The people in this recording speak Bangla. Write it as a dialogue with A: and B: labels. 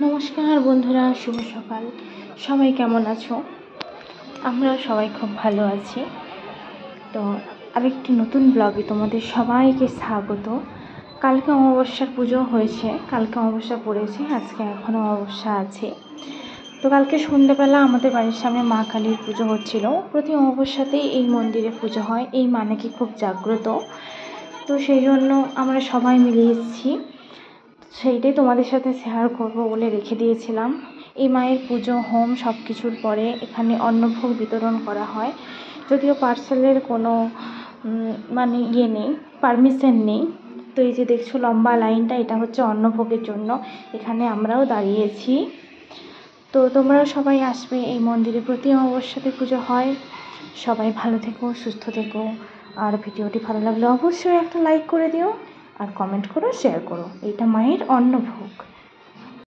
A: নমস্কার বন্ধুরা, শুভ সকাল। সবাই কেমন আছো? আমরা সবাই খুব ভালো আছি। তো আরেকটি নতুন ব্লগে তোমাদের সবাইকে স্বাগত। কালকে অমাবস্যার পুজো হয়েছে, কালকে অমাবস্যা পড়েছে, আজকে এখনও অমাবস্যা আছে। তো কালকে সন্ধ্যেবেলা আমাদের বাড়ির সামনে মা কালীর পুজো হচ্ছিল। প্রতি অমাবস্যাতেই এই মন্দিরে পুজো হয়, এই মা নাকি খুব জাগ্রত। তো সেই জন্য আমরা সবাই মিলে এসেছি, সেইটাই তোমাদের সাথে শেয়ার করব বলে রেখে দিয়েছিলাম। এই মায়ের পুজো হোম সব কিছুর পরে এখানে অন্নভোগ বিতরণ করা হয়। যদিও পার্সেলের কোনো নেই, পারমিশন নেই। তো এই যে দেখছো লম্বা লাইনটা, এটা হচ্ছে অন্নভোগের জন্য। এখানে আমরাও দাঁড়িয়েছি। তো তোমরাও সবাই আসবে, এই মন্দিরে প্রতি অমাবস্যাতে পুজো হয়। সবাই ভালো থেকো, সুস্থ থেকো। আর ভিডিওটি ভালো লাগলে অবশ্যই একটা লাইক করে দিও, আর কমেন্ট করো, শেয়ার করো। এইটা মায়ের অন্নভোগ।